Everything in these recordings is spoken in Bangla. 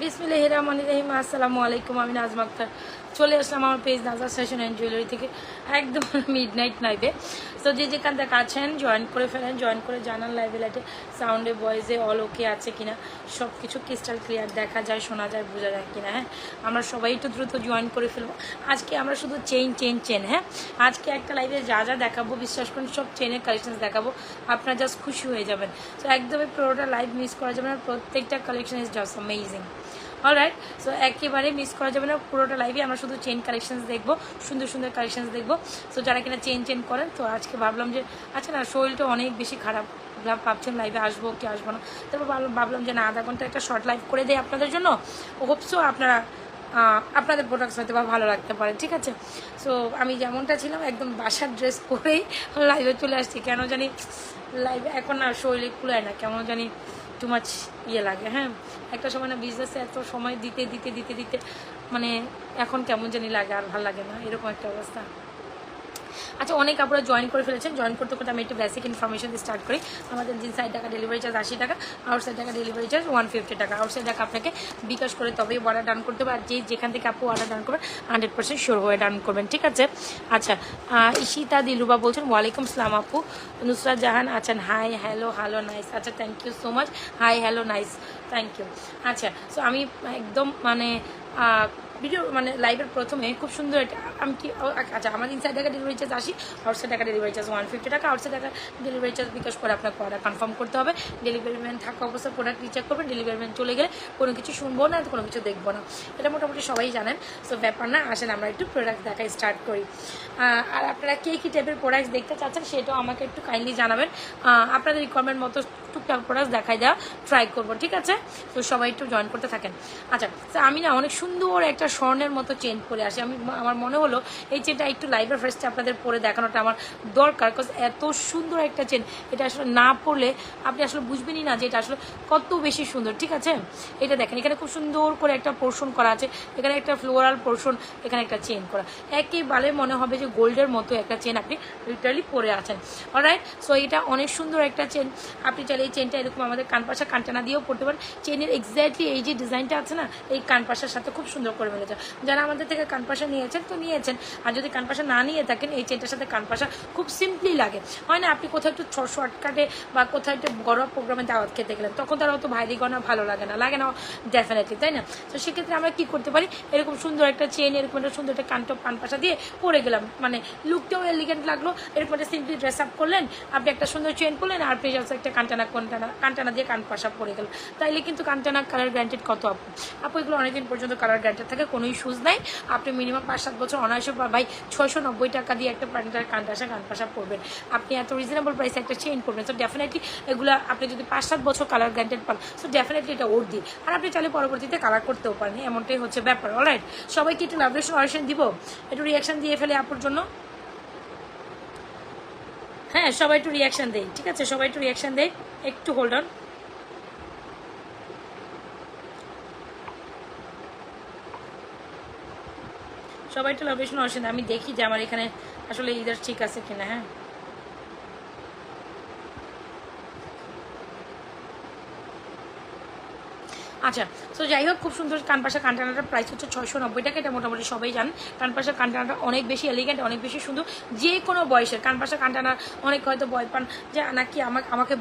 বিসমিল্লাহির রহমানির রহিম। আসসালামু আলাইকুম, আমি নাজমা আক্তার চলে আসলাম আমার page Nazar fashion and jewellery থেকে একদম মিডনাইট লাইভে। তো যে যেখান থেকে আছেন জয়েন করে ফেলেন, জয়েন করে জানান লাইভে লাইটে সাউন্ডে ভয়েসে অল ওকে আছে কিনা, সব কিছু ক্রিস্টাল ক্লিয়ার দেখা যায়, শোনা যায়, বোঝা যায় কিনা। হ্যাঁ, আমরা সবাই একটু দ্রুত জয়েন করে ফেলবো। আজকে আমরা শুধু চেন। হ্যাঁ, আজকে একটা লাইভে যা যা দেখাবো বিশ্বাস করুন সব চেনের কালেকশন দেখাবো, আপনারা জাস্ট খুশি হয়ে যাবেন। তো একদমই পুরোটা লাইভ মিস করা যাবে না, প্রত্যেকটা collection is just amazing. Alright, so একেবারে মিস করা যাবে না, পুরোটা লাইভে আমরা শুধু চেন কালেকশনস দেখবো, সুন্দর সুন্দর কালেকশনস দেখবো। সো যারা কিনা চেন করেন, তো আজকে ভাবলাম যে আচ্ছা না, শরীরটা অনেক বেশি খারাপ, ভাবছেন লাইভে আসবো কি আসবো না, তারপর ভাবলাম যে না, আধা ঘন্টা একটা শর্ট লাইভ করে দেয় আপনাদের জন্য। হোপসো আপনারা আপনাদের প্রোডাক্টস হয়তো বা ভালো লাগতে পারে, ঠিক আছে। সো আমি যেমনটা ছিলাম একদম বাসার ড্রেস পরেই লাইভে চলে আসছি, কেন জানি লাইভে এখন আর শরীরে কুলায় না, কেমন জানি টু মাচ ইয়ে লাগে। হ্যাঁ, একটা সময় না বিজনেসে এত সময় দিতে মানে এখন কেমন জানি লাগে, আর ভালো লাগে না, এরকম একটা অবস্থা। আচ্ছা, অনেক আপনারা জয়েন করে ফেলেছেন। জয়েন করতে করতে আমি একটু বেসিক ইনফরমেশন দিয়ে স্টার্ট করি। আমাদের ইনসাইড টাকা ডেলিভারি চার্জ 80 টাকা, আউটসাইড টাকা ডেলিভারি চার্জ 150 টাকা। আউটসাইড টাকা আপনাকে বিকাশ করে তবেই অর্ডার ডান করতে হবে, আর যেখান থেকে আপু অর্ডার ডান করবেন 100% শিওর হয়ে ডান করবেন, ঠিক আছে। আচ্ছা, ঈশিতা দিলুবা বলছেন ওয়ালাইকুম সালাম আপু। নুসরাত জাহান আছেন, হাই হ্যালো নাইস। আচ্ছা, thank you so much, hi hello nice, thank you. আচ্ছা, সো আমি একদম মানে ভিডিও মানে লাইভের প্রথমে খুব সুন্দর একটা আমি কি আচ্ছা, আমার ইনসাইড টাকা ডেলিভারি চার্জ 80, আউটসাইড টাকা ডেলিভারি চার্জ 150 টাকা। আউটসাইড টাকা ডেলিভারি চার্জ বিকাশ করে আপনাকে অর্ডার কনফার্ম করতে হবে। ডেলিভারি ম্যান থাকা অবস্থায় প্রোডাক্ট রিচেক করবেন। ডেলিভারি ম্যান চলে গেলে কোনো কিছু শুনবো না, কোনো কিছু দেখবো না, এটা মোটামুটি সবাই জানেন। সো ব্যাপার না, আসেন আমরা একটু প্রোডাক্ট দেখা স্টার্ট করি। আর আপনারা কী টাইপের প্রোডাক্টস দেখতে চাচ্ছেন সেটাও আমাকে একটু কাইন্ডলি জানাবেন। আপনাদের রিকোয়ারমেন্ট মতো টুকটাক প্রোডাক্টস দেখাই দেওয়া ট্রাই করবো, ঠিক আছে। তো সবাই একটু জয়েন করতে থাকেন। আচ্ছা, তো আমি না অনেক সুন্দর একটা স্বর্ণের মতো চেন পরে আসি। আমার মনে হলো এই চেনটা একটু লাইভের ফার্স্টে আপনাদের পরে দেখানোটা আমার দরকার, বিকজ এত সুন্দর একটা চেন, এটা আসলে না পড়লে আপনি আসলে বুঝবেনই না যে এটা আসলে কত বেশি সুন্দর, ঠিক আছে। এটা দেখেন, এখানে খুব সুন্দর করে একটা পোর্শন করা আছে, এখানে একটা ফ্লোরাল পোর্শন, এখানে একটা চেন করা, একেবারে মনে হবে যে গোল্ডের মতো একটা চেন আপনি লিটারালি পরে আছেন। অলরাইট, সো এটা অনেক সুন্দর একটা চেন। আপনি চাইলে এই চেনটা এরকম আমাদের কানপাশা কানটানা দিয়েও পড়তে পারেন। চেনের এক্স্যাক্টলি এই যে ডিজাইনটা আছে না, এই কানপাশার সাথে খুব সুন্দর করে মিলেছে। যারা আমাদের থেকে কানপাশা নিয়েছেন তো নিয়েছেন, আর যদি কানপাশা না নিয়ে থাকেন, এই চেনটার সাথে কানপাশা খুব সিম্পলি লাগে। হয় না, আপনি কোথাও একটু শর্টকাটে বা কোথাও একটু ঘরোয়া প্রোগ্রামে দাওয়াত খেতে গেলেন, তখন তারা অত ভারী গয়না ভালো লাগে না ডেফিনেটলি, তাই না। তো সেক্ষেত্রে আমরা কী করতে পারি, এরকম সুন্দর একটা চেন, এরকম একটা সুন্দর একটা কানপাশা দিয়ে পরে গেলাম, মানে লুকটাও এলিগেন্ট লাগলো। এরকম একটা সিম্পলি ড্রেস আপ করলেন, আপনি একটা সুন্দর চেন পরলেন, আর প্রেস একটা কানটানা দিয়ে কানপাশা পরে গেল, তাইলে কিন্তু কানটানা কালার গ্যারান্টেড কত আপু এগুলো অনেকদিন পর্যন্ত কালার গ্যারান্টেড থাকে, কোনো ইস্যুজ নাই। আপনি মিনিমাম 5-7 বছর অনায়াসে ভাই 690 টাকা দিয়ে একটা কানপাশা পরবেন, আপনি এত রিজনেবল প্রাইসে একটা চেইন করবেন। সো ডেফিনেটলি এগুলো আপনি যদি 5-7 বছর কালার গ্যারান্টেড পান, সো ডেফিনেটলি এটা ওর্দি। আর আপনি চাইলে পরবর্তীতে কালার করতেও পারেন, এমনটাই হচ্ছে ব্যাপার। অলরাইট, সবাইকে একটু লাভলেশন অরিশন দিব, একটু রিয়াকশান দিয়ে ফেলে আপুর জন্য। হ্যাঁ, সবাই একটু রিয়াকশান দেয়, ঠিক আছে, সবাই একটু রিয়াকশান দেয়, একটু হোল্ড অন। সবাই একটু লাভলেশন অরিশন, আমি দেখি যে আমার এখানে আসলে ইদার ঠিক আছে কিনা। হ্যাঁ, আচ্ছা, তো যাই হোক, খুব সুন্দর কানপাশা কানটানাটার প্রাইস হচ্ছে 690 টাকা। এটা মোটামুটি সবাই জানেন। কানপাশা কানটানাটা অনেক বেশি এলিগেন্ট, অনেক বেশি সুন্দর, যে কোনো বয়সের কানপাশা কানটানা। অনেক হয়তো ভয় পান যে নাকি আমাকে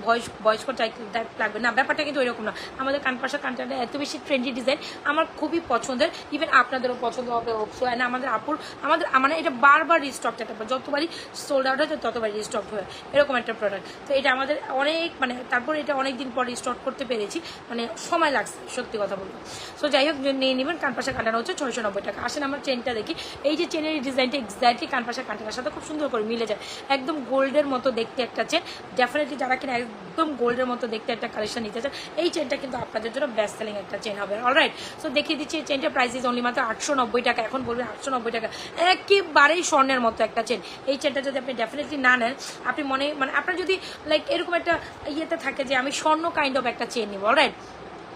বয়স্ক টাইপ লাগবে, না, ব্যাপারটা কিন্তু এরকম না। আমাদের কানপাশা কানটানা এত বেশি ট্রেন্ডি ডিজাইন, আমার খুবই পছন্দের, ইভেন আপনাদেরও পছন্দ হবে হোপসো। না, আমাদের এটা বারবার রিস্টক, একটা যতবারই সোল্ড আউট হয় ততবারই রিস্টক হয়, এরকম একটা প্রোডাক্ট। তো এটা আমাদের অনেক মানে তারপর এটা অনেক দিন পর রিস্টক করতে পেরেছি, মানে সময় লাগছে, সত্যি কথা বলবো। সো যাই হোক, নিয়ে নেবেন। কানপাশা কান্টানা হচ্ছে 690 টাকা। আসেন আমার চেনটা দেখি। এই যে চেনের ডিজাইনটা এক্স্যাক্টলি কানপাশা কান্টানার সাথে খুব সুন্দর করে মিলে যায়, একদম গোল্ডের মতো দেখতে একটা চেন। ডেফিনেটলি যারা কিনা একদম গোল্ডের মতো দেখতে একটা কালেকশন নিতে চান, এই চেনটা কিন্তু আপনাদের জন্য বেস্ট সেলিং একটা চেন হবে। অলরাইট, সো দেখিয়ে দিচ্ছি এই চেনটা প্রাইস ইজ অনলি মাত্র 890 টাকা। এখন বলবেন 890 টাকা, একেবারেই স্বর্ণের মতো একটা চেন। এই চেনটা যদি আপনি ডেফিনেটলি না নেন, আপনি মানে আপনার যদি লাইক এরকম একটা ইয়েতে থাকে যে আমি স্বর্ণ কাইন্ড অফ একটা চেন নিব, অলরাইট,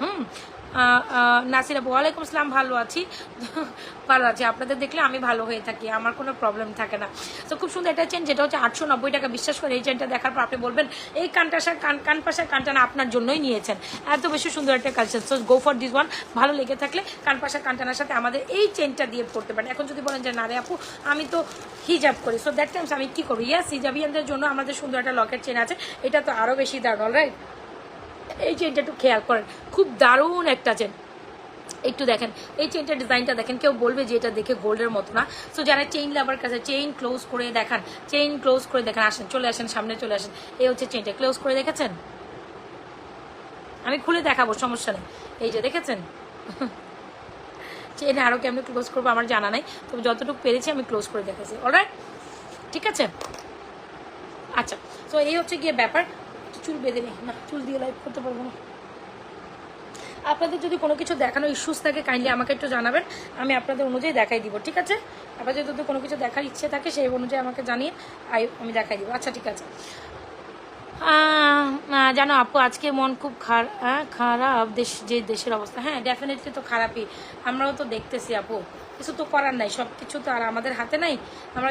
হুম। নাসির আপু ওয়ালাইকুম আসসালাম, ভালো আছি। ভালো আছি, আপনাদের দেখলে আমি ভালো হয়ে থাকি, আমার কোনো প্রবলেম থাকে না। তো খুব সুন্দর একটা চেন, যেটা হচ্ছে 890 টাকা। বিশ্বাস করে এই চেনটা দেখার পর আপনি বলবেন এই কানপাশার কানটানা আপনার জন্যই নিয়েছেন, এত বেশি সুন্দর একটা collection. So go for this one. ভালো লেগে থাকলে কানপাশার কানটানার সাথে আমাদের এই চেনটা দিয়ে পড়তে পারেন। এখন যদি বলেন যে না রে আপু আমি তো হিজাব করি, সো দ্যাট টাইমস আমি কী করবো? ইয়াস, হিজাবিয়ানদের জন্য আমাদের সুন্দর একটা লকেট চেন আছে, এটা তো আরও বেশি দারুণ। অলরাইট, এই চেনটা একটু খেয়াল করেন, খুব দারুণ একটা চেন। একটু দেখেন এই চেনটার ডিজাইনটা দেখেন, কেউ বলবে যে এটা দেখে গোল্ডের মতো না। সো যারা চেইন লাভার কাছে চেইন ক্লোজ করে দেখান, চেইন ক্লোজ করে দেখেন, আসেন চলে আসেন সামনে চলে আসেন। এই হচ্ছে চেনটা ক্লোজ করে দেখেছেন, আমি খুলে দেখাবো, সমস্যা নেই। এই যে দেখেছেন চেন আরও কেমনি ক্লোজ করবো আমার জানা নাই, তবে যতটুকু পেরেছি আমি ক্লোজ করে দেখেছি। অলরাইট, ঠিক আছে। আচ্ছা, তো এই হচ্ছে গিয়ে ব্যাপার। চুল বেঁধে নেই না, চুল দিয়ে লাইভ করতে পারবো না। আপনাদের যদি কোনো কিছু দেখানো ইস্যুস থাকে কাইন্ডলি আমাকে একটু জানাবেন, আমি আপনাদের অনুযায়ী দেখাই দিব, ঠিক আছে? আপনাদের যদি কোনো কিছু দেখার ইচ্ছে থাকে সেই অনুযায়ী আমাকে জানিয়ে আমি দেখাই দিব। আচ্ছা ঠিক আছে। জানো আপু আজকে মন খুব খারাপ, দেশের অবস্থা। হ্যাঁ ডেফিনেটলি তো খারাপই, আমরাও তো দেখতেছি আপু, কিছু তো করার নাই, সব কিছু তো আর আমাদের হাতে নাই। আমরা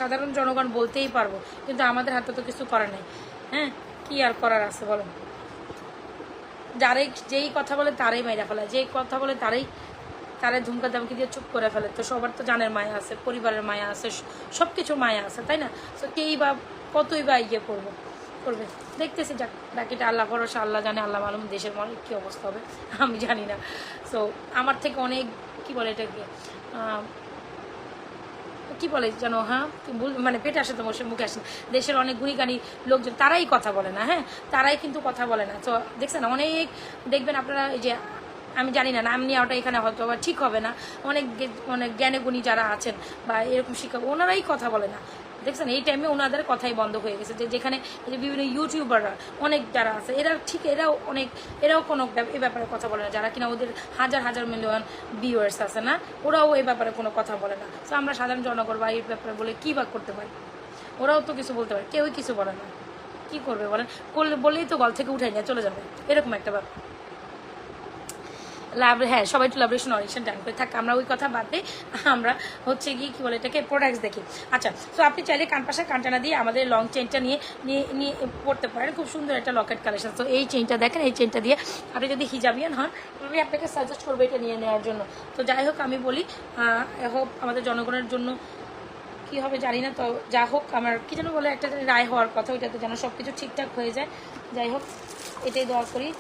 সাধারণ জনগণ বলতেই পারবো, কিন্তু আমাদের হাতে তো কিছু করার নেই। হ্যাঁ, কি আর করার আছে বলো? যেই কথা বলে তারাই মাইরা ফেলে, যেই কথা বলে তারাই ধুমকা দামকি দিয়ে চুপ করে ফেলে। তো সবার তো জানের মায়া আছে, পরিবারের মায়া আছে, সব কিছু মায়া আছে, তাই না? তো কেই বা কতই বা ইয়ে করবে, দেখতেছি। যাক, বাকিটা আল্লাহ ভরসা, আল্লাহ জানে, আল্লাহ মালুম দেশের মানুষ কী অবস্থা হবে আমি জানি না। সো আমার থেকে অনেক কি বলে এটাকে কি বলে জানো, হ্যাঁ মানে পেটে আসে তো মুখে আসে, দেশের অনেক গুণীগানী লোকজন তারাই কথা বলে না। হ্যাঁ, তারাই কিন্তু কথা বলে না। তো দেখছেন অনেক, দেখবেন আপনারা এই যে আমি জানি না নাম নেওয়াটা এখানে হয়তো আবার ঠিক হবে না, অনেক জ্ঞানী গুণী যারা আছেন বা এরকম শিক্ষক, ওনারাই কথা বলে না। দেখছেন এই টাইমে ওনাদের কথাই বন্ধ হয়ে গেছে, যেখানে যে বিভিন্ন ইউটিউবাররা অনেক যারা আছে এরাও কোনো এই ব্যাপারে কথা বলে না, যারা কিনা ওদের হাজার হাজার মিলিয়ন ভিউয়ার্স আছে না, ওরাও এই ব্যাপারে কোনো কথা বলে না। তো আমরা সাধারণ জনগণ বা এই ব্যাপারে বলে কী বা করতে পারি? ওরাও তো কিছু বলতে পারে, কেউই কিছু বলে না, কী করবে বলেন? বললেই তো গল থেকে উঠাই নিয়ে চলে যাবে, এরকম একটা ব্যাপার। হ্যাঁ, সবাই একটু লাভরেশন অরিজিন ডান করে থাক, আমরা ওই কথা বাদ দিই, আমরা হচ্ছে গিয়ে কী বলে এটাকে প্রোডাক্টস দেখি। আচ্ছা, তো আপনি চাইলে কানপাশা কানটানা দিয়ে আমাদের লং চেনটা নিয়ে পড়তে পারেন, খুব সুন্দর একটা লকেট কালেকশন। তো এই চেনটা দেখেন, এই চেনটা দিয়ে আপনি যদি হিজাবিয়ান হন আমি আপনাকে সাজেস্ট করবো এটা নিয়ে নেওয়ার জন্য। তো যাই হোক, আমি বলি হোক আমাদের জনগণের জন্য কী হবে জানি না, তো যা হোক আমার কী যেন বলে একটা রায় হওয়ার কথা, ওইটাতে যেন সব কিছু ঠিকঠাক হয়ে যায়। যাই হোক, এটাই দোয়া করি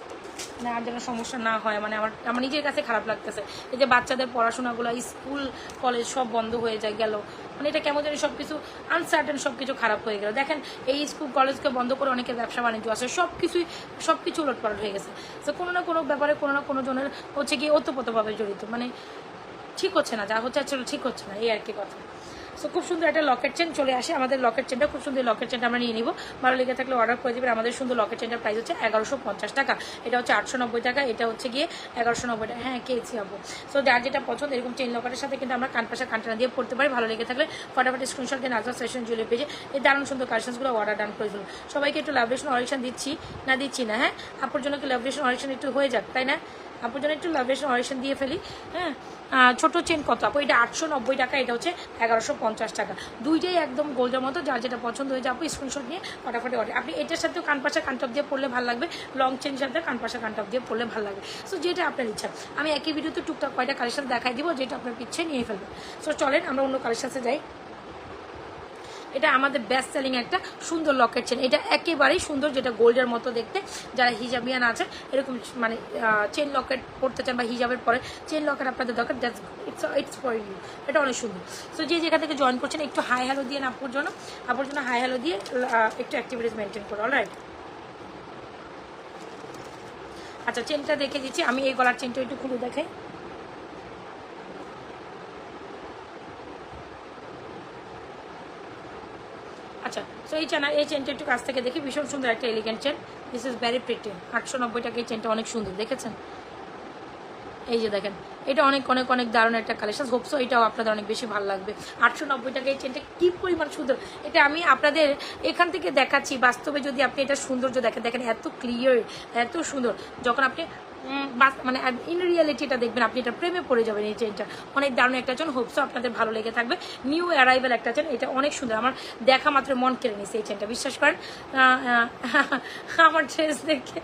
না আর যেন সমস্যা না হয়। মানে আমার নিজের কাছে খারাপ লাগতেছে, এই যে বাচ্চাদের পড়াশোনাগুলো, স্কুল কলেজ সব বন্ধ হয়ে গেল, মানে এটা কেমন জানি সব কিছু আনসার্টেন, সব কিছু খারাপ হয়ে গেল। দেখেন এই স্কুল কলেজকে বন্ধ করে অনেকে ব্যবসা বাণিজ্য আছে, সব কিছু উলটপালট হয়ে গেছে। তো কোনো না কোনো ব্যাপারে কোনো না কোনো জনের হচ্ছে কি ওতপ্রোতভাবে জড়িত, মানে ঠিক হচ্ছে না, যা হচ্ছে আসলে ঠিক হচ্ছে না, এই আর কি কথা। সো খুব সুন্দর একটা লকেট চেন চলে আসে, আমাদের লকেট চেনটা খুব সুন্দর, লকেট চেনটা আমরা নিয়ে নিব। ভালো লেগে থাকলে অর্ডার করে দেবেন। আমাদের সুন্দর লকেট চেনটার প্রাইস হচ্ছে 1150 টাকা, এটা হচ্ছে 890 টাকা, এটা হচ্ছে গিয়ে 1190 টাকা। হ্যাঁ, খেয়েছি আপু। সো যার যেটা পছন্দ এরকম চেন লকেটের সাথে কিন্তু আমরা কানপাশা কানটানা দিয়ে পড়তে পারি। ভালো লেগে থাকলে ফটাফট স্ক্রিনশট দিয়ে নাজমা ফ্যাশন জুয়েলারি পেজে এই দারুণ সুন্দর কালেকশনসগুলো অর্ডার ডান করে ফেলুন। সবাইকে একটু লাভরেশন অরিজিন দিচ্ছি না। হ্যাঁ, আপুর জন্য কি লাভরেশন অরিজিন একটু হয়ে যাক, তাই না? আপুর জন্য একটু লাভরেশন অরিজিন দিয়ে ফেলি। হ্যাঁ, ছোটো চেন কত আপু? এটা 890 টাকা, এটা হচ্ছে 1150 টাকা। দুইটাই একদম গোল্ডের মতো, যার যেটা পছন্দ হয়ে যায় আপু স্ক্রিনশট নিয়ে ফটাফট অর্ডার। আপনি এটার সাথেও কানপাশা কানটপ দিয়ে পড়লে ভালো লাগবে, লং চেনের সাথে কানপাশা কানটপ দিয়ে পড়লে ভালো লাগবে। সো যেটা আপনার ইচ্ছা, আমি একই ভিডিওতে টুকটাক কয়টা কালেকশন দেখাই দিব, যেটা আপনার পিছিয়ে নিয়ে ফেলবেন। সো চলেন আমরা অন্য কালেকশনে যাই। এটা আমাদের বেস্ট সেলিং একটা সুন্দর লকেট চেন, এটা একেবারেই সুন্দর, যেটা গোল্ডের মতো দেখতে। যারা হিজাবিয়ান আছে এরকম মানে চেন লকেট পড়তে চান বা হিজাবের পরে চেন লকেট আপনাদের দরকার, ইটস ফর ইউ, এটা অনেক সুন্দর। সো যে যেখান থেকে জয়েন করছেন একটু হাই হ্যালো দিয়ে আপুর জন্য হাই হ্যালো দিয়ে একটু অ্যাক্টিভিটিস মেনটেন করো। অলরাইট, আচ্ছা চেনটা দেখে দিচ্ছি আমি, এই গলার চেনটা একটু খুলে দেখাই। আচ্ছা, সো এই চেনটা একটু কাছ থেকে দেখি, ভীষণ সুন্দর একটা elegant chain, this is very pretty. 890 টাকা এই চেনটা অনেক সুন্দর, দেখেছেন? এই যে দেখেন, এটা অনেক অনেক অনেক দারুণ একটা কালেকশন, হোপসো এটাও আপনাদের অনেক বেশি ভালো লাগবে। 890 টাকা এই চেনটা কী পরিমাণ সুন্দর, এটা আমি আপনাদের এখান থেকে দেখাচ্ছি, বাস্তবে যদি আপনি এটা সৌন্দর্য দেখেন এত ক্লিয়ার, এত সুন্দর। যখন আপনি মানে ইন রিয়েলিটি এটা দেখবেন আপনি এটা প্রেমে পড়ে যাবেন। এই চেনটা অনেক দারুণ একটা চেন, হোপসো আপনাদের ভালো লেগে থাকবে। নিউ অ্যারাইভেল একটা চেন, এটা অনেক সুন্দর, আমার দেখা মাত্র মন কেড়ে নিছে এই চেনটা, বিশ্বাস করেন আমার ড্রেস দেখে।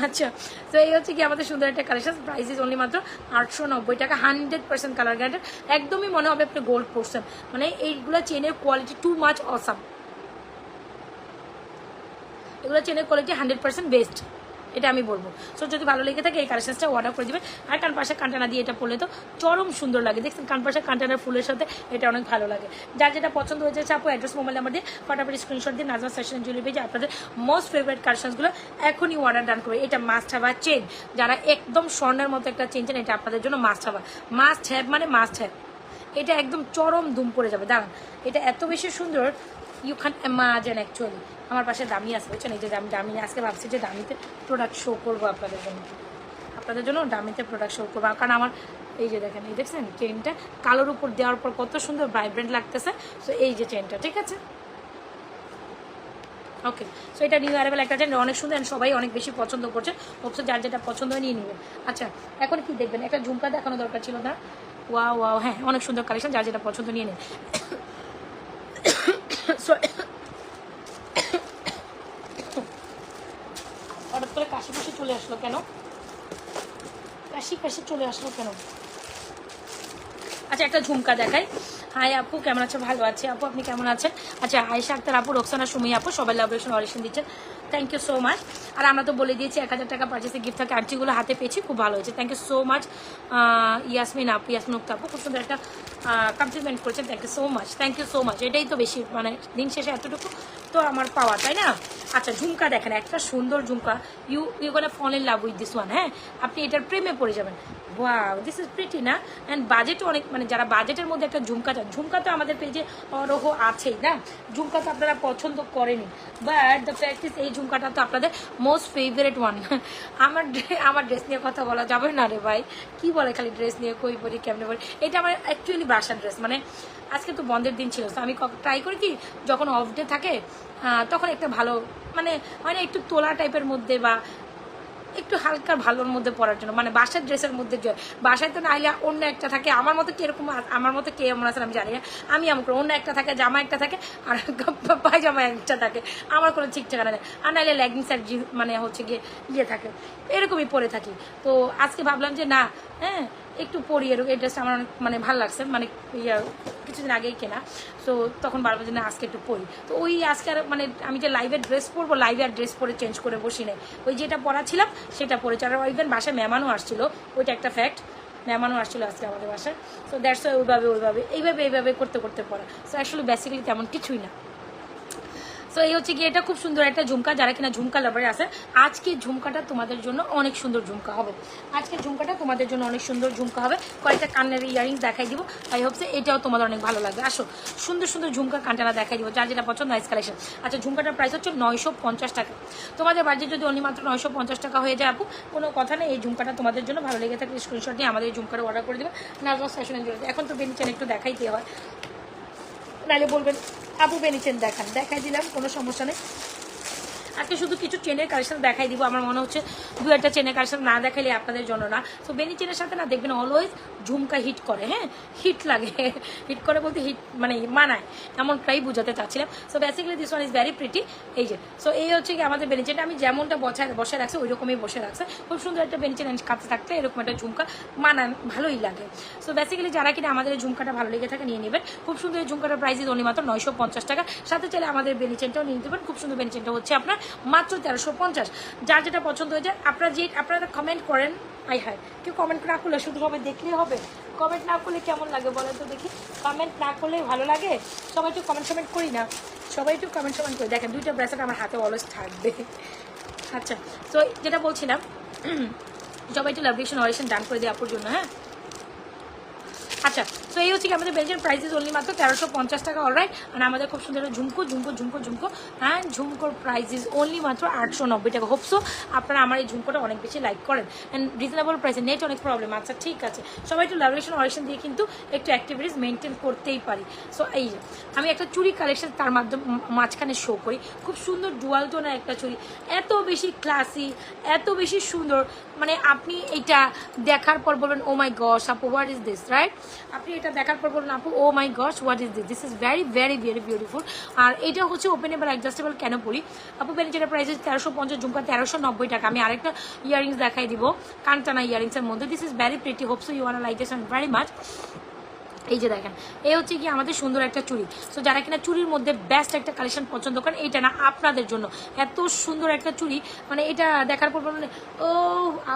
আচ্ছা, তো এই হচ্ছে কি আমাদের সুন্দর একটা কালেকশন, প্রাইস ইজ অনলি মাত্র 890 টাকা, 100% কালার গ্যারান্টেড, একদমই মনে হবে আপনি গোল্ড পরছেন। মানে এইগুলো চেনের কোয়ালিটি টু মাচ অসাম, এগুলো চেনের কোয়ালিটি 100% বেস্ট, এটা আমি বলবো। সো যদি ভালো লেগে থাকে এই কালেকশনটা অর্ডার করে দিবেন। আর কান পাশে কান্টানা দিয়ে এটা পরলে তো চরম সুন্দর লাগে, দেখছেন কান পাশে কান্টানার ফুলের সাথে এটা অনেক ভালো লাগে। যার যেটা পছন্দ হয়ে যাচ্ছে আপু অ্যাড্রেস মোবাইল নাম্বার দিয়ে ফটাফট স্ক্রিনশট দিয়ে নাজমা ফ্যাশন জুয়েলারি পেজে আপনাদের মোস্ট ফেভারিট কালেকশনসগুলো এখনই অর্ডার ডান করবে। এটা মাস্ট হ্যাভ চেন, যারা একদম স্বর্ণের মতো একটা চেন চেন, এটা আপনাদের জন্য মাস্ট হ্যাভ, মাস্ট হ্যাভ মানে মাস্ট হ্যাভ, এটা একদম চরম দুম পড়ে যাবে। দাঁড়ান, এটা এত বেশি সুন্দর, ইউ ক্যান ইমাজিন অ্যাকচুয়ালি। আমার পাশে দামি আছে বুঝছেন, এই যে দামি আজকে ভাবছি যে দামিতে প্রোডাক্ট শো করবো আপনাদের জন্য দামিতে প্রোডাক্ট শো করবো। কারণ আমার এই যে দেখেন, এই দেখছেন চেনটা কালোর উপর দেওয়ার পর কত সুন্দর ভাইব্রেন্ট লাগতেছে। সো এই যে চেনটা, ঠিক আছে, ওকে। সো এটা নিউ অ্যারাইভেল একটা চেন, অনেক সুন্দর, সবাই অনেক বেশি পছন্দ করছে, অবশ্য যার যেটা পছন্দ হয় নিয়ে নেবেন। আচ্ছা, এখন কি দেখবেন, একটা ঝুমকা দেখানো দরকার ছিল না? ওয়াও, হ্যাঁ অনেক সুন্দর কালেকশন, যার যেটা পছন্দ নিয়ে নেন। হঠাৎ করে কাশি চলে আসলো কেন? কাশি চলে আসলো কেন? আচ্ছা, একটা ঝুমকা দেখাই। হাই আপু, কেমন আছো? ভালো আছে আপু, আপনি কেমন আছেন? আচ্ছা, আয়েশা আক্তার আপু, রোকসানা সুমি আপু, সবাই লাভেশন অরিশন দিচ্ছেন, থ্যাংক ইউ সো মাচ। আর আমরা তো বলে দিয়েছি 1000 টাকা পার্চেসে গিফট থাকে, আর্টিগুলো হাতে পেয়েছি, খুব ভালো হয়েছে, thank you so much. Yasmin উক্তা আপু খুব সুন্দর একটা কমপ্লিমেন্ট করছেন, thank you so much, thank you so much. এটাই তো বেশি, মানে দিন শেষে এতটুকু তো আমার পাওয়া, তাই না? আচ্ছা, ঝুমকা দেখেন, একটা সুন্দর ঝুমকা, you gonna fall in love with this one, হ্যাঁ আপনি এটার প্রেমে পড়ে যাবেন। ওয়াও, দিস ইজ প্রিটি না? অ্যান্ড বাজেটও অনেক, মানে যারা বাজেটের মধ্যে একটা ঝুমকা চান, ঝুমকা তো আমাদের পেজে অরহ আছেই না, ঝুমকা তো আপনারা পছন্দ করেনি, বাট দ্য ফ্যাক্ট ইজ এই ঝুমকাটা তো আপনাদের মোস্ট ফেভারিট ওয়ান। আমার ড্রেস নিয়ে কথা বলা যাবে না রে ভাই, কি বলে খালি ড্রেস নিয়ে কই পরি কেমনে পরি, এটা আমার অ্যাকচুয়ালি বাসার ড্রেস। মানে আজকে তো বন্ধের দিন ছিল, তো আমি ট্রাই করি কি যখন অফ ডে থাকে তখন একটা ভালো, মানে একটু তোলা টাইপের মধ্যে বা একটু হালকা ভালোর মধ্যে পরার জন্য, মানে বাসার ড্রেসের মধ্যে, বাসায় তো নাইলে অন্য একটা থাকে, আমার মতো কিরকম, আমার মতো কে এমন আছে আমি জানি না, আমি এমন করি অন্য একটা থাকে, জামা একটা থাকে আর পায়জামা একটা থাকে, আমার কোনো ঠিক ঠিকানা নেই, আর নাইলে লেগিংস আর মানে হচ্ছে গিয়ে থাকে, এরকমই পরে থাকি। তো আজকে ভাবলাম যে না, হ্যাঁ একটু পরি, এই ড্রেসটা আমার অনেক মানে ভালো লাগছে, মানে কিছুদিন আগেই কেনা, তো তখন বারবার যে না আজকে একটু পরি, তো ওই আজকে আর মানে আমি যে লাইভে ড্রেস পরবো, লাইভে আর ড্রেস পরে চেঞ্জ করে বসি নাই, ওই যেটা পরা ছিলাম সেটা পরেছি। আর ইভেন বাসায় মেহমানও আসছিল, ওইটা একটা ফ্যাক্ট, মেহমানও আসছিলো আজকে আমাদের বাসায়। সো দ্যাটস এইভাবে করতে পড়া। সো অ্যাকচুয়ালি বেসিক্যালি তেমন কিছুই না। সো এই হচ্ছে কি, এটা খুব সুন্দর একটা ঝুমকা, যারা কিনা ঝুমকা লাভারে আছে, আজকে ঝুমকাটা তোমাদের জন্য অনেক সুন্দর ঝুমকা হবে, আজকের ঝুমকাটা তোমাদের জন্য অনেক সুন্দর ঝুমকা হবে। কয়েকটা কানের ইয়ারিংস দেখাই দিব, আই হোপ সে এটাও তোমাদের অনেক ভালো লাগবে। আসো, সুন্দর সুন্দর ঝুমকা কানটানা দেখাই দিব, যার যেটা পছন্দ নাইস কালেকশন। আচ্ছা, ঝুমকাটার প্রাইস হচ্ছে 950 টাকা। তোমাদের বাজেট যদি অনলি মাত্র 950 টাকা হয়ে যায় আপু, কোনো কথা নেই, এই ঝুমকাটা তোমাদের জন্য ভালো লেগে থাকলে স্ক্রিনশট নিয়ে আমাদের এই ঝুমকাটা অর্ডার করে দেবে নাজমা ফ্যাশন জুয়েলারি। এখন তো বেনিচেন একটু দেখাইতে হয়, নাহলে বলবেন আপু বেনিচেন দেখাই দিলাম, কোনো সমস্যা নেই। আজকে শুধু কিছু চেনের কালেকশন দেখাই দিব, আমার মনে হচ্ছে দু একটা চেনের কালেকশন না দেখাইলে আপনাদের জন্য না। তো বেনি চেনের সাথে না দেখবেন অলওয়েজ ঝুমকা হিট করে, হ্যাঁ হিট লাগে, হিট করে বলতে হিট মানে মানায়, এমনটাই বোঝাতে চাচ্ছিলাম। So basically this one is very pretty, এই যে। সো এই হচ্ছে কি আমাদের বেনি চেনটা, আমি যেমনটা বসে রাখছি ওই রকমই বসে রাখছে, খুব সুন্দর একটা বেনি চেন কাছে থাকলে এরকম একটা ঝুমকা মানান ভালোই লাগে। সো বেসিক্যালি যারা কিনা আমাদের এই ঝুমকাটা ভালো লেগে থাকে নিয়ে নেবেন, খুব সুন্দর এই ঝুমকাটার প্রাইস অনলি মাত্র 950 টাকা। সাথে চাইলে আমাদের বেনি চেনটাও নিয়ে নিতে পারেন, খুব সুন্দর বেনি চেনটা হচ্ছে আপনার মাত্র 1350। যার যেটা পছন্দ হয়ে যায়, আপনারা কমেন্ট করেন, আই হায় কেউ কমেন্ট না করলে শুধু সবাই দেখলেই হবে, কমেন্ট না করলে কেমন লাগে বলেন তো দেখি, কমেন্ট না করলে ভালো লাগে, সবাই একটু কমেন্ট করি না, সবাই একটু কমেন্ট করি। দেখেন দুইটা ব্রেসলেট আমার হাতে অলওয়েজ থাকবে। আচ্ছা, তো যেটা বলছিলাম, সবাই একটু লাভ রিয়েকশন অরিশন ডান করে দিয়ে আপুর জন্য, হ্যাঁ। আচ্ছা, সো এই হচ্ছে কি আমাদের বেলজিয়ান প্রাইসেস অনলি মাত্র 1350 টাকা। অলরাইট, আর আমাদের খুব সুন্দর ঝুমকো ঝুমকো ঝুমকো ঝুমকো অ্যান্ড ঝুমকোর প্রাইসেস অনলি মাত্র 890 টাকা। হোপসো আপনারা আমার এই ঝুমকোটা অনেক বেশি লাইক করেন অ্যান্ড রিজনেবল প্রাইসে। নেট অনেক প্রবলেম, আচ্ছা ঠিক আছে, সবাই একটু ল্যামিনেশন অরিজিন দিয়ে কিন্তু একটু অ্যাক্টিভিটিস মেনটেন করতেই পারি। সো এই যে আমি একটা চুড়ি কালেকশন তার মাঝখানে শো করি, খুব সুন্দর ডুয়াল টোনের একটা চুড়ি, এত বেশি ক্লাসি, এত বেশি সুন্দর, মানে আপনি এটা দেখার পর বলবেন ও মাই গশ আপু হোয়াট ইজ দিস, রাইট? আপনি এটা দেখার পর বলবেন আপু oh my gosh what is this, this is very very very beautiful. আর এটা হচ্ছে ওপেনেবল অ্যাডজাস্টেবল কেন পরি আপু বেনি, যেটা প্রাইস 1350, ঝুমকা 1390 টাকা। আমি আরেকটা ইয়ারিংস দেখাই দিব কানটানা ইয়ারিংসের মধ্যে। This is very pretty, hope so you want like this very much. এই যে দেখেন, এই হচ্ছে কি আমাদের সুন্দর একটা চুড়ি। সো যারা কিনা চুড়ির মধ্যে বেস্ট একটা কালেকশন পছন্দ করেন, এইটা না আপনাদের জন্য এত সুন্দর একটা চুড়ি, মানে এটা দেখার পর বললেন ও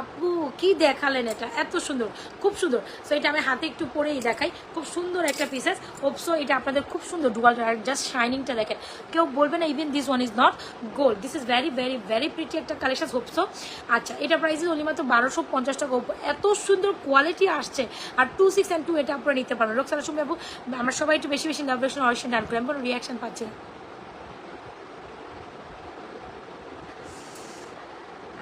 আপু কি দেখালেন, এটা এত সুন্দর, খুব সুন্দর। সো এটা আমি হাতে একটু পরেই দেখাই, খুব সুন্দর একটা পিসেস। হোপসো এটা আপনাদের খুব সুন্দর ডুয়াল, জাস্ট শাইনিংটা দেখেন, কেউ বলবে না even this one is not gold, this is very very very pretty একটা কালেকশন। হোপসো আচ্ছা, এটা প্রাইস অনলি মাত্র 1250 টাকা। এত সুন্দর কোয়ালিটি আসছে, আর 26 and 2 এটা আপনারা নিতে পারেন। রোকসানা সুমি আপু, আমরা সবাই একটু বেশি বেশি লাভলেশন অরিজিন ডান করি, আমি কোনো রিয়াকশন পাচ্ছি না।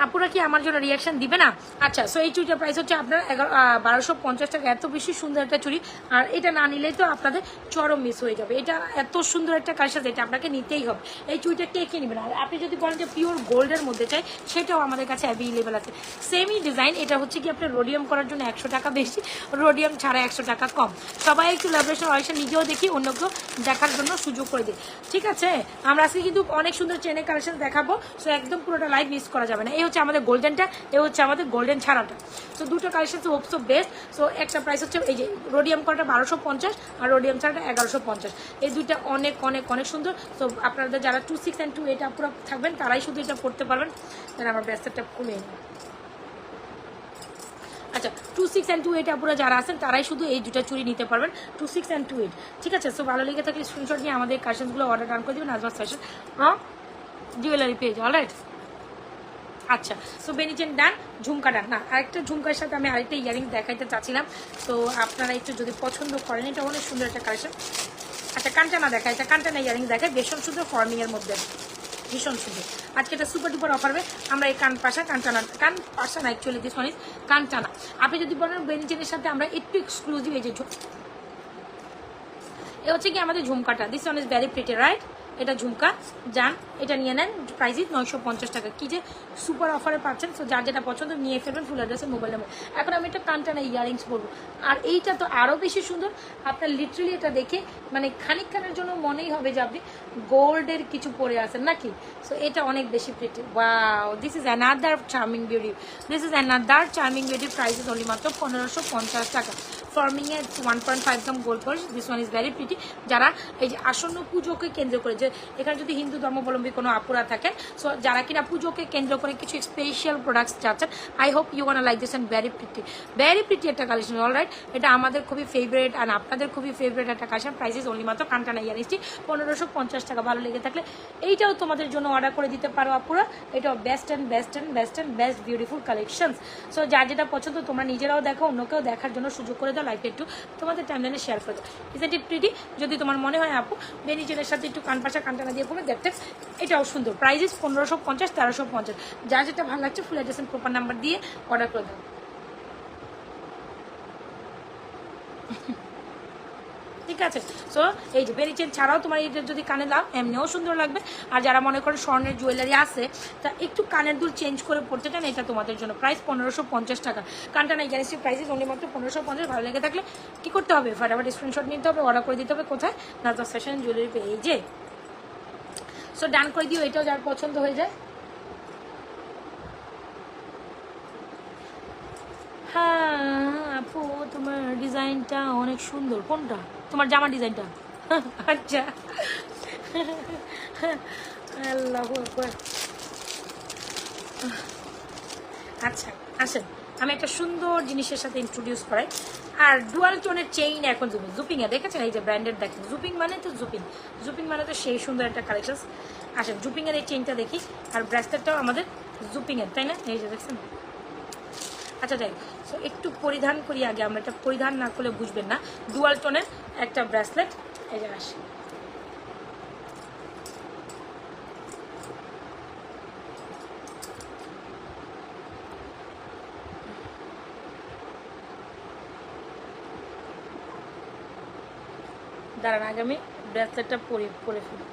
আপুরা কি আমার জন্য রিয়াকশন দিবে না? আচ্ছা, সো এই চুড়িটার প্রাইস হচ্ছে আপনার 1250 টাকা। এত বেশি সুন্দর একটা চুড়ি, আর এটা না নিলেই তো আপনাদের চরম মিস হয়ে যাবে। এটা এত সুন্দর একটা কালেকশন, এটা আপনাকে নিতেই হবে। এই চুড়িটা কে নেবেন? আর আপনি যদি বলেন যে পিওর গোল্ডের মধ্যে চাই, সেটাও আমাদের কাছে অ্যাভেলেবেল আছে। সেমই ডিজাইন, এটা হচ্ছে কি আপনার রোডিয়াম করার জন্য 100 টাকা বেশি, রোডিয়াম ছাড়া 100 টাকা কম। সবাই একটু লাভলেশন অরিজিন নিজেও দেখি, অন্যকেও দেখার জন্য সুযোগ করে দিই, ঠিক আছে? আমরা আজকে কিন্তু অনেক সুন্দর চেনের কালেকশন দেখাবো, সো একদম পুরোটা লাইভ মিস করা যাবে না। এই হচ্ছে আমাদের গোল্ডেনটা, এই হচ্ছে আমাদের গোল্ডেন ছাড়াটা। সো দুটো কালেকশন হোপসো বেস্ট। সো একটা প্রাইস হচ্ছে এই যে রোডিয়াম করাটা 1250 আর রোডিয়াম ছাড়াটা 1150। এই দুইটা অনেক অনেক অনেক সুন্দর। সো আপনাদের যারা 26 and 2 এটা পুরো থাকবেন, তারাই শুধু এটা পড়তে পারবেন। তাহলে আমার ব্যাসেটটা খুলে নিই। আচ্ছা, 26 and 2 এটা পুরো যারা আছেন তারাই শুধু এই দুটো চুড়ি নিতে পারবেন, 26 and 2, ঠিক আছে? সো ভালো লেগে থাকলে স্ক্রিনশট নিয়ে আমাদের কালেকশনগুলো অর্ডার ডান করে দেবেন Nazma's fashion jewellery page. Alright, আচ্ছা, সো বেনিচেন ডান, ঝুমকা ডান। না, আরেকটা ঝুমকার সাথে আমি আরেকটা ইয়ারিংস দেখাইতে চাচ্ছিলাম, তো আপনারা একটু যদি পছন্দ করেন, এটা অনেক সুন্দর একটা কালেকশন। আচ্ছা, কানটানা দেখায়, এটা কানটানা ইয়ারিংস দেখায়, ভীষণ সুন্দর ফর্মিংয়ের মধ্যে, ভীষণ সুন্দর। আজকে এটা সুপার ডুপার অফার হবে। আমরা এই কানটানা না, অ্যাকচুয়ালি দিস ওয়ান ইজ কানটানা। আপনি যদি বলেন বেনিচেনের সাথে আমরা একটু এক্সক্লুসিভ, এই যে এ হচ্ছে কি আমাদের ঝুমকাটা, this one is very pretty, right? এটা ঝুমকা যান, এটা নিয়ে নেন, প্রাইস 950 টাকা। কি যে সুপার অফারে পাচ্ছেন। সো যার যেটা পছন্দ নিয়ে ফেলবেন, ফুল অ্যাড্রেসের মোবাইল নাম্বার। এখন আমি একটা কানটানা ইয়ারিংস পরবো, আর এইটা তো আরও বেশি সুন্দর। আপনার লিটারালি এটা দেখে মানে খানিকখানের জন্য মনেই হবে যে আপনি গোল্ডের কিছু পরে আছেন নাকি। সো এটা অনেক বেশি pretty. Wow, this is another charming beauty, this is another charming beauty. Price is only মাত্র 1550 টাকা। ফর্মিংয়ে 1.5 গ্রাম gold polish, this one is very pretty. যারা এই যে আসন্ন পুজোকে কেন্দ্র করে, যে এখানে যদি হিন্দু ধর্মাবলম্বী কোনো আপুরা থাকেন, সো যারা কিনা পুজোকে কেন্দ্র করে কিছু স্পেশাল প্রোডাক্টস চাচ্ছেন, I hope you want like this and very pretty একটা কালেকশন। অলরাইট, এটা আমাদের খুবই ফেভারিট আর আপনাদের খুবই ফেভারিট একটা কালেকশন। প্রাইসেস অনলি মাত্র কানটানা ইয়ারিংসটি 1550 টাকা। ভালো লেগে থাকলে এইটাও তোমাদের জন্য অর্ডার করে দিতে পারো আপুরা। এটাও best best beautiful collections. So যার যেটা পছন্দ তোমরা নিজেরাও দেখো, অন্যকেও দেখার জন্য সুযোগ করে দাও, লাইফে একটু তোমাদের টাইমলাইনে শেয়ার করে দাও। Isn't it pretty? যদি তোমার মনে হয় আপু বেনিচেনের সাথে একটু কানটানা দিয়ে পড়বে, দেখতে এটাও সুন্দর। প্রাইস 1550, 1350। যার যেটা ভালো লাগছে full address and proper number দিয়ে অর্ডার করে দাও, ঠিক আছে? সো এই যে বেনিচেন ছাড়াও তোমার এটা যদি কানে দাও এমনিও সুন্দর লাগবে। আর যারা মনে করে স্বর্ণের জুয়েলারি আছে, তা একটু কানের দুল চেঞ্জ করে পড়তে চান, এটা তোমাদের জন্য। প্রাইস 1550 টাকা। কানটানা গ্যারেন্টি প্রাইস অনলি মাত্র 1550। ভালো লেগে থাকলে কি করতে হবে? ফটাফট স্ক্রিনশট নিতে হবে, অর্ডার করে দিতে হবে। কোথায়? নাজমাস ফ্যাশন জুয়েলারি পেজে। সো ডান করে দিও, এটাও যার পছন্দ হয়ে যায়। হ্যাঁ আপু, তোমার ডিজাইনটা অনেক সুন্দর। কোনটা? তোমার জামার ডিজাইনটা? আচ্ছা, আল্লাহু আকবার। আচ্ছা আসেন, আমি একটা সুন্দর জিনিসের সাথে ইন্ট্রোডিউস করাই। আর ডুয়াল টোনের চেইন এখন জুপিংয়ে দেখেছেন, এই যে ব্র্যান্ডেড দেখেন, জুপিং মানে তো জুপিং মানে তো সেই সুন্দর একটা কালেকশন। আসেন জুপিংয়ের এই চেইনটা দেখি, আর ব্রেসলেটটাও আমাদের জুপিংয়ের, তাই না? এই যে দেখছেন, আচ্ছা যাই, সো একটু পরিধান করি আগে, আমরা এটা পরিধান না করলে বুঝবেন না। ডুয়াল টোনের একটা ব্রেসলেট, এই যে আসে, দাঁড়ান আগে আমি ব্রেসলেটটা পরে ফেলি।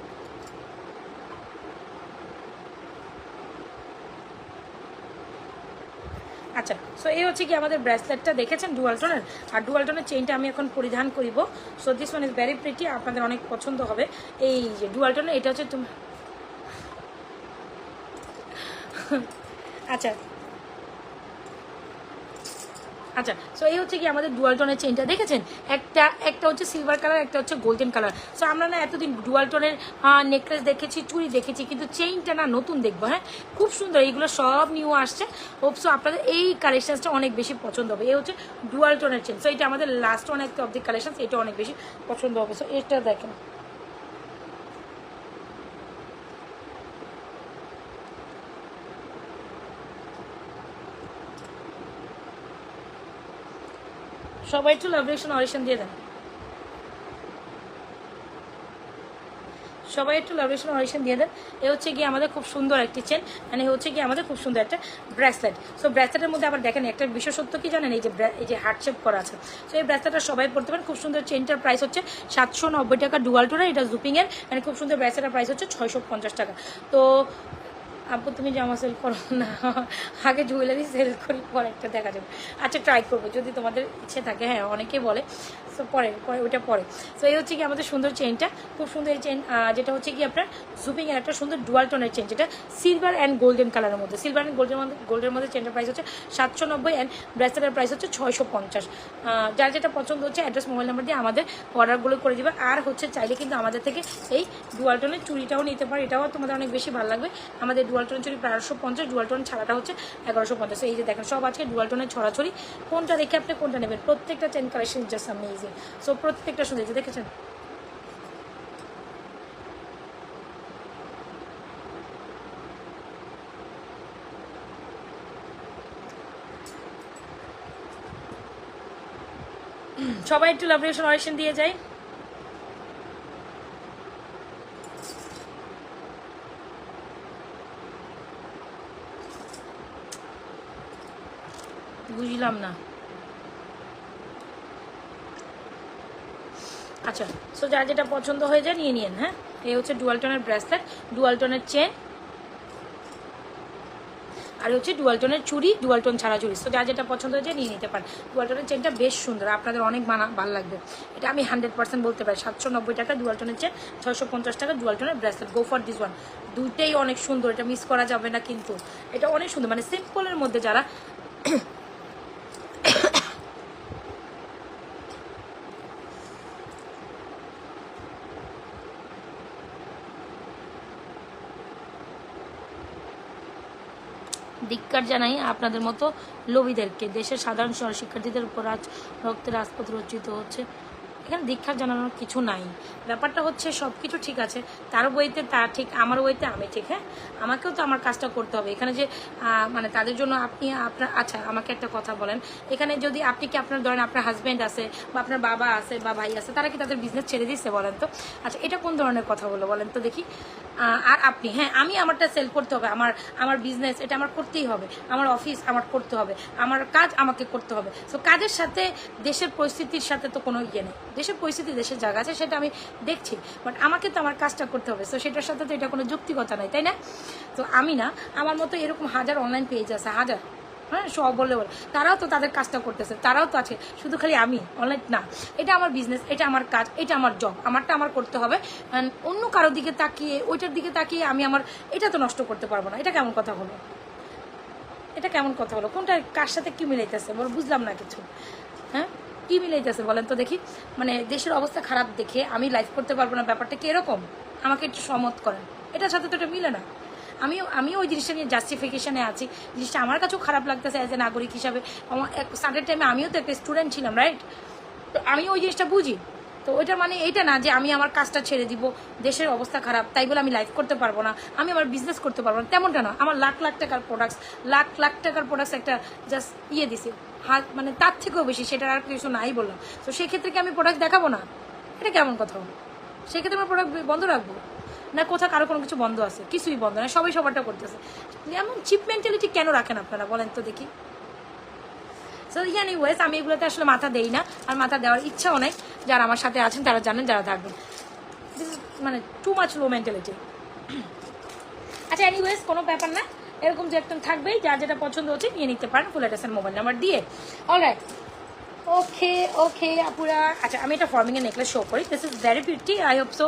আচ্ছা, সো এই হচ্ছে কি আমাদের ব্রেসলেটটা দেখেছেন ডুয়াল টোনের। আর ডুয়াল টোনের চেইনটা আমি এখন পরিধান করিব। So this one is very pretty, আপনাদের অনেক পছন্দ হবে। এই যে ডুয়াল টোনের, এটা হচ্ছে তুমি আচ্ছা আচ্ছা, সো এই হচ্ছে কি আমাদের ডুয়াল টোনের চেইনটা দেখেছেন, একটা হচ্ছে সিলভার কালার, একটা হচ্ছে গোল্ডেন কালার। সো আমরা না এতদিন ডুয়াল টোনের নেকলেস দেখেছি, চুড়ি দেখেছি, কিন্তু চেইনটা না নতুন দেখবো। হ্যাঁ, খুব সুন্দর, এইগুলো সব নিউ আসছে। হোপসো আপনাদের এই কালেকশনসটা অনেক বেশি পছন্দ হবে। এই হচ্ছে ডুয়াল টোনের চেইন। সো এটা আমাদের লাস্ট ওয়ান একটা অফ দি কালেকশন, এটা অনেক বেশি পছন্দ হবে। সো এটা দেখেন, সবাই একটু লাভ রিঅ্যাকশন অডিশন দিয়ে দেন, সবাই একটু লাভ রিঅ্যাকশন অডিশন দিয়ে দেন। এ হচ্ছে গিয়ে আমাদের খুব সুন্দর একটি চেন, মানে হচ্ছে গিয়ে আমাদের খুব সুন্দর একটা ব্রেসলেট। সো ব্রেসলেটের মধ্যে আবার দেখেন একটা বিশেষত্ব কি জানেন, এই যে হার্ট শেপ করা আছে। সো এই ব্রেসলেটটা সবাই পড়তে পারেন, খুব সুন্দর। চেনটার প্রাইস হচ্ছে 790 টাকা ডুয়াল টোনের, এটা জুপিংয়ের, মানে খুব সুন্দর। ব্রেসলেটের প্রাইস হচ্ছে 650 টাকা। তো আপু তুমি জামা সেল করো না, আগে জুয়েলারি সেল করি, পরে একটা দেখা যাবে। আচ্ছা ট্রাই করবো যদি তোমাদের ইচ্ছে থাকে। হ্যাঁ, অনেকেই বলে। সো পরে ওইটা পরে। সো এই হচ্ছে কি আমাদের সুন্দর চেনটা, খুব সুন্দর এই চেন, যেটা হচ্ছে কি আপনার জুপিংয়ের একটা সুন্দর ডুয়াল টোনের চেন, যেটা সিলভার অ্যান্ড গোল্ডেন কালারের মধ্যে, সিলভার অ্যান্ড গোল্ডের মধ্যে চেনটার প্রাইস হচ্ছে 790 অ্যান্ড ব্রেসলেটের প্রাইস হচ্ছে 650। যার যেটা পছন্দ হচ্ছে অ্যাড্রেস, মোবাইল নাম্বার দিয়ে আমাদের অর্ডারগুলো করে দেবে। আর হচ্ছে চাইলে কিন্তু আমাদের থেকে এই ডুয়াল টোনের চুড়িটাও নিতে পারে, এটাও তোমাদের অনেক বেশি ভালো লাগবে। আমাদের ডুয়াল টোনের চুড়ি 1250, ডুয়াল টোন ছাড়াটা হচ্ছে 1150। এই যে দেখেন সব আজকে ডুয়াল টোনের ছড়াছড়ি, কোনটা দেখে আপনি কোনটা নেবেন। প্রত্যেকটা chain collection just amazing. So প্রত্যেকটা শুনেছি, দেখেছেন। সবাই একটু লাভ রিঅ্যাকশন অডিশন দিয়ে যায়। বুঝলাম না। আচ্ছা, সো যার যেটা পছন্দ হয়ে যায় নিয়ে নিন। হ্যাঁ, এই হচ্ছে ডুয়াল টোনের ব্রেসলেট, ডুয়াল টোনের চেন, আর হচ্ছে ডুয়াল টোনের চুড়ি, ডুয়াল টোন ছাড়া চুড়ি। সো যার যেটা পছন্দ হয়ে যায় নিয়ে নিতে পারেন। ডুয়াল টোনের চেনটা বেশ সুন্দর, আপনাদের অনেক ভালো লাগবে। এটা আমি 100% বলতে পারি। 790 টাকা ডুয়াল টোনের চেন, 650 টাকা ডুয়াল টোনের bracelet. Go for this one. দুইটাই অনেক সুন্দর, এটা মিস করা যাবে না কিন্তু। এটা অনেক সুন্দর, মানে সিম্পলের মধ্যে যারা ধিক্কার জানাই আপনাদের মতো লোভীদেরকে। দেশের সাধারণ শিক্ষার্থীদের উপর রক্তের রাজপথ রচিত হচ্ছে, এখানে ধিক্কার জানানোর কিছু নাই। ব্যাপারটা হচ্ছে সব কিছু ঠিক আছে, তার বইতে তা ঠিক, আমার বইতে আমি ঠিক। হ্যাঁ, আমাকেও তো আমার কাজটা করতে হবে। এখানে যে মানে তাদের জন্য আপনি আপনার, আচ্ছা আমাকে একটা কথা বলেন, এখানে যদি আপনি কি আপনার ধরেন আপনার হাজব্যান্ড আছে বা আপনার বাবা আছে বা ভাই আছে, তারা কি তাদের বিজনেস ছেড়ে দিচ্ছে বলেন তো? আচ্ছা, এটা কোন ধরনের কথা বলো বলেন তো দেখি। আর আপনি, হ্যাঁ আমি আমারটা সেল করতে হবে, আমার বিজনেস এটা আমার করতেই হবে, আমার অফিস আমার করতে হবে, আমার কাজ আমাকে করতে হবে। সো কাজের সাথে দেশের পরিস্থিতির সাথে তো কোনো ইয়ে নেই। দেশের পরিস্থিতি দেশের জায়গা আছে, সেটা আমি দেখছি, বাট আমাকে তো আমার কাজটা করতে হবে। সো সেটার সাথে তো এটা কোনো যুক্তিকতা নাই, তাই না? তো আমি না, আমার মতো এরকম হাজার অনলাইন পেজ আছে, হাজার। হ্যাঁ, সব বলে তারাও তো তাদের কাজটা করতেছে, তারাও তো আছে, শুধু খালি আমি অনলাইন না। এটা আমার বিজনেস, এটা আমার কাজ, এটা আমার জব, আমারটা আমার করতে হবে। অন্য কারোর দিকে তাকিয়ে, ওইটার দিকে তাকিয়ে আমি আমার এটা তো নষ্ট করতে পারবো না। এটা কেমন কথা হলো? এটা কেমন কথা হলো? কোনটা কার সাথে কি মিলাইতেছে বল, বুঝলাম না কিছু। হ্যাঁ, কি মিলাইতেছে বলেন তো দেখি। মানে দেশের অবস্থা খারাপ দেখে আমি লাইভ করতে পারবো না, ব্যাপারটা কি এরকম? আমাকে একটু সম্মত করেন, এটার সাথে তো এটা মিলে না। আমিও ওই জিনিসটা নিয়ে জাস্টিফিকেশনে আছি, জিনিসটা আমার কাছেও খারাপ লাগতেছে অ্যাজ এ নাগরিক হিসাবে। আমার সার্টেন টাইমে আমিও তো একটা স্টুডেন্ট ছিলাম, রাইট? তো আমিও ওই জিনিসটা বুঝি। তো ওইটা মানে এইটা না যে আমি আমার কাজটা ছেড়ে দিব, দেশের অবস্থা খারাপ তাই বলে আমি লাইভ করতে পারবো না, আমি আমার বিজনেস করতে পারবো না, তেমনটা না। আমার লাখ লাখ টাকার প্রোডাক্টস, লাখ লাখ টাকার প্রোডাক্টস একটা জাস্ট দিছি হাত, মানে তার থেকেও বেশি, সেটার আর কিছু নাই বললাম। তো সেক্ষেত্রে কি আমি প্রোডাক্ট দেখাবো না? এটা কেমন কথা? সেক্ষেত্রে আমার প্রোডাক্ট বন্ধ রাখবো না? কোথাও কারো কোনো কিছু বন্ধ আছে? কিছুই বন্ধ না, সবাই সবারটা করতেছে। এমন চিপ মেন্টালিটি কেন রাখেন আপনারা বলেন তো দেখি? সো এনিওয়েজ আমি এগুলোতে আসলে মাথা দেই না, আর মাথা দেওয়ার ইচ্ছাও নাই। যারা আমার সাথে আছেন তারা জানেন, যারা থাকবেন, মানে টু মাচ লো মেন্টালিটি। আচ্ছা এনিওয়েজ কোনো ব্যাপার না, এরকম যে একদম থাকবেই, যার যেটা পছন্দ হচ্ছে নিয়ে নিতে পারেন ফুল অ্যাড্রেস মোবাইল নাম্বার দিয়ে। অলরাইট, ওকে ওকে আপুরা। আচ্ছা আমি এটা ফর্মিংয়ের নেকলেস শো করি, this is very pretty, I hope so.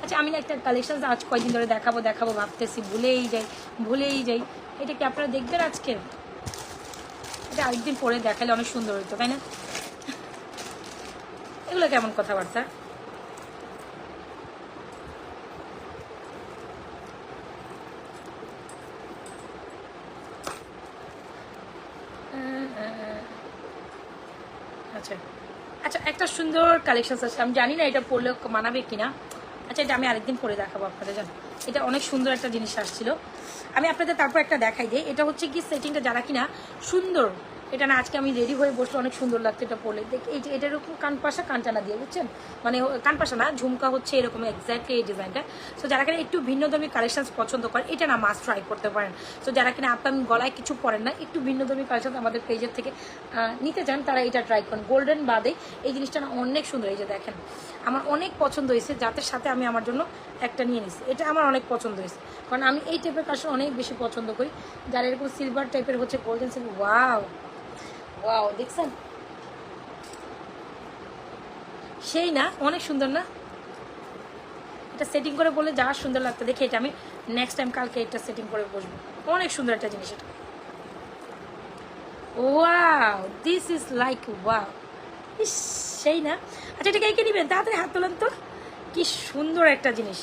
আচ্ছা আমি না একটা কালেকশন আজ কয়েকদিন ধরে দেখাবো ভাবতেছি, ভুলেই যাই। এটা কি আপনারা দেখবেন আজকে? এটা আরেকদিন পরে দেখালে অনেক সুন্দর হতো, তাই না? এগুলো কেমন কথাবার্তা? আচ্ছা আচ্ছা, একটা সুন্দর কালেকশন আছে, আমি জানি না এটা পরলে মানাবে কিনা। আচ্ছা এটা আমি আরেকদিন পরে দেখাবো আপনাদের, জানো এটা অনেক সুন্দর একটা জিনিস আসছিল, আমি আপনাদের তারপর একটা দেখাই দিই। এটা হচ্ছে কি সেটিংটা যারা কিনা সুন্দর, এটা না আজকে আমি রেডি হয়ে বসলে অনেক সুন্দর লাগছে এটা পরলে। দেখ এই যে এটা এরকম কানপাশা কানটানা দিয়ে, বুঝছেন, মানে কানপাশা না, ঝুমকা হচ্ছে এরকম এক্স্যাক্টলি এই ডিজাইনটা। সো যারা কিনা একটু ভিন্নধর্মী কালেকশন পছন্দ করেন, এটা না মাস্ট ট্রাই করতে পারেন। সো যারা কিনা আপনার গলায় কিছু পরেন না, একটু ভিন্নধর্মী কালেকশন আমাদের পেজের থেকে নিতে চান, তারা এটা ট্রাই করেন। গোল্ডেন বাদে এই জিনিসটা না অনেক সুন্দর, এই যে দেখেন আমার অনেক পছন্দ হয়েছে, যাদের সাথে আমি আমার জন্য একটা নিয়ে নিছি। এটা আমার অনেক পছন্দ হয়েছে, কারণ আমি এই টাইপের কালেকশন অনেক বেশি পছন্দ করি, যারা এরকম সিলভার টাইপের হচ্ছে, গোল্ডেন সিলভার। ওয়াও ওয়াও, দেখছেন সেই না, অনেক সুন্দর না? এটা সেটিং করে বলে যা সুন্দর লাগতো, দেখে এটা আমি নেক্সট টাইম কালকে এটা সেটিং করে বসবো, অনেক সুন্দর একটা জিনিস এটা। Wow, this is like wow, ইস সেই না? আচ্ছা এটা কে নেবেন তাড়াতাড়ি হাত তোলেন তো, কি সুন্দর একটা জিনিস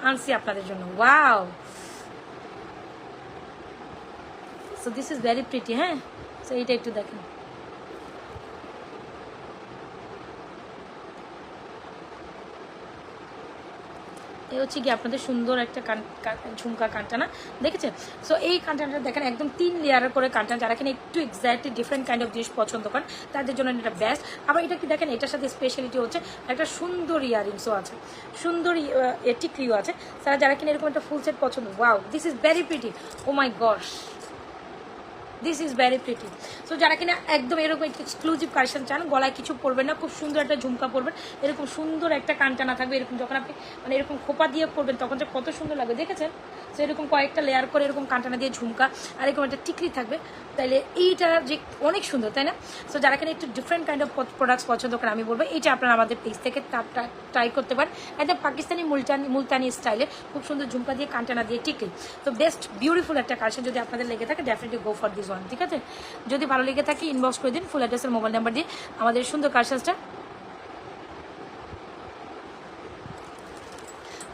আনছি আপনাদের জন্য। Wow, so this is very pretty. হ্যাঁ, সো এইটা একটু দেখেন, এই হচ্ছে কি আপনাদের সুন্দর একটা ঝুমকা কানটানা, দেখেছেন? সো এই কানটানাটা দেখেন একদম 3 লেয়ারের করে কানটানা, যারা কিনা একটু এক্স্যাক্টলি ডিফারেন্ট কাইন্ড অফ জিনিস পছন্দ করেন তাদের জন্য এটা বেস্ট। আবার এটা কি দেখেন, এটার সাথে স্পেশালিটি হচ্ছে একটা সুন্দর ইয়ারিংসও আছে, সুন্দর টিকলিও আছে। তারা যারা কিনা এরকম একটা ফুল সেট পছন্দ, wow this is very pretty, oh my gosh, this is very pretty. So যারা কিনা একদম এরকম এক্সক্লুসিভ কালেকশন চান, গলায় কিছু পরবেন না, খুব সুন্দর একটা ঝুমকা পরবেন, এরকম সুন্দর একটা কানটানা থাকবে, এরকম যখন আপনি মানে এরকম খোপা দিয়ে পরবেন তখন যে কত সুন্দর লাগবে, দেখেছেন? সো এরকম কয়েকটা লেয়ার করে এরকম কানটানা দিয়ে ঝুমকা, আর এরকম একটা টিকলি থাকবে, তাইলে এইটা যে অনেক সুন্দর, তাই না? সো যারা কিনা একটু ডিফারেন্ট কাইন্ড অফ প্রোডাক্টস পছন্দ করেন, আমি বলবো এইটা আপনারা আমাদের পেজ থেকে ট্রাই করতে পারেন। একদম পাকিস্তানি মুলতানি স্টাইলে খুব সুন্দর ঝুমকা দিয়ে কানটানা দিয়ে টিকলি, তো বেস্ট বিউটিফুল একটা কালেকশন। যদি আপনাদের লেগে থাকে definitely go for this one, ঠিক আছে? যদি ভালো লেগে থাকে ইনবক্স করে দিন ফুল অ্যাড্রেসের মোবাইল নাম্বার দিয়ে আমাদের সুন্দর কালেকশনটা,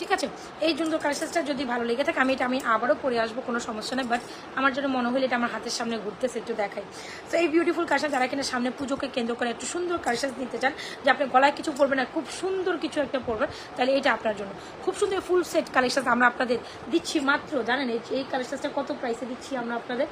ঠিক আছে? এই সুন্দর কালেকশনটা যদি ভালো লেগে থাকে আমি আবারও পরে আসবো, কোনো সমস্যা নেই, বাট আমার জন্য মনে হলে এটা আমার হাতের সামনে ঘুরতেছে, একটু দেখাই। তো এই বিউটিফুল কালেকশন যারা কিনা সামনে পুজোকে কেন্দ্র করে একটু সুন্দর কালেকশন নিতে চান, যে আপনি গলায় কিছু পরবেন না, খুব সুন্দর কিছু একটা পরবেন, তাহলে এটা আপনার জন্য খুব সুন্দর ফুল সেট কালেকশন আমরা আপনাদের দিচ্ছি মাত্র, জানেন এই কালেকশনটা কত প্রাইসে দিচ্ছি আমরা আপনাদের?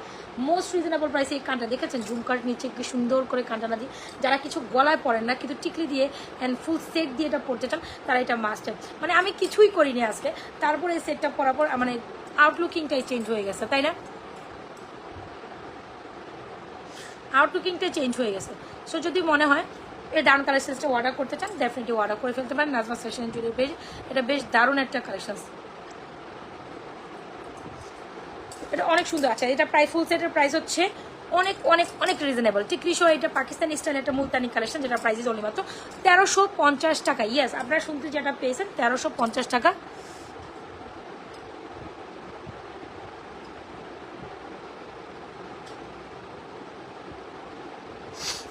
মোস্ট রিজনেবল প্রাইসে। এই কানটা দেখেছেন ঝুমকার নিচে কি সুন্দর করে কানটানা দিয়ে, যারা কিছু গলায় পরেন না কিন্তু টিকলি দিয়ে অ্যান্ড ফুল সেট দিয়ে এটা পরতে চান, তারা এটা মাস্ট। মানে আমি কিছুই করিনি আজকে, তারপরে এই সেটটা পরার পর মানে আউটলুকিংটাই চেঞ্জ হয়ে গেছে, তাই না? আউটলুকিংটাই চেঞ্জ হয়ে গেছে। সো যদি মনে হয় এই ডাউন কালেকশনসটা অর্ডার করতে চান, ডেফিনেটলি অর্ডার করে ফেলতে পারেন নাজমা ফ্যাশন জুয়েলারি পেজ। এটা বেশ দারুণ একটা কালেকশন, এটা অনেক সুন্দর আছে। এটা প্রাইস ফুল সেটের প্রাইস হচ্ছে অনেক অনেক অনেক রিজনেবল। টিকলিশো এটা পাকিস্তানি স্টাইল একটা মুলতানি কালেকশন, যেটা প্রাইস অনলি মাত্র 1350 টাকা। ইয়েস, আপনারা শুনতে যেটা পেয়েছেন 1350 টাকা।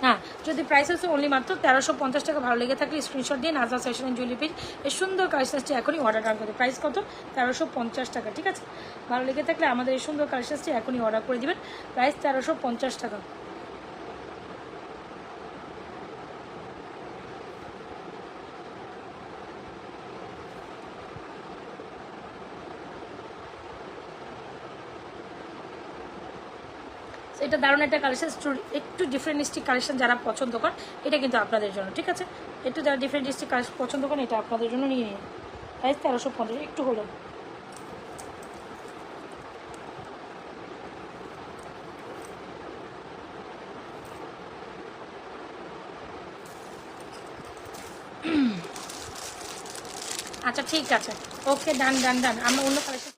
হ্যাঁ, যদি প্রাইস হচ্ছে অনলি মাত্র 1350 টাকা। ভালো লেগে থাকলে স্ক্রিনশট দিয়ে Nazma fashion and jewellery page এই সুন্দর কালেকশনটি এখনই অর্ডার ডান করতে। প্রাইস কত? 1350 টাকা, ঠিক আছে? ভালো লেগে থাকলে আমাদের এই সুন্দর কালেকশনটি এখনই অর্ডার করে দিবেন, প্রাইস 1350 টাকা। এটা দারুণ একটা কালেকশন, একটু ডিফারেন্টিস্টিক কালেকশন যারা পছন্দ করেন এটা কিন্তু আপনাদের জন্য, ঠিক আছে? একটু যারা ডিফারেন্টিস্টিক কালেকশন পছন্দ করেন এটা আপনাদের জন্য নিয়ে নিন। প্রাইস 1350, একটু হলো। আচ্ছা ঠিক আছে, ওকে, ডান ডান ডান। আমরা অন্য কালেকশন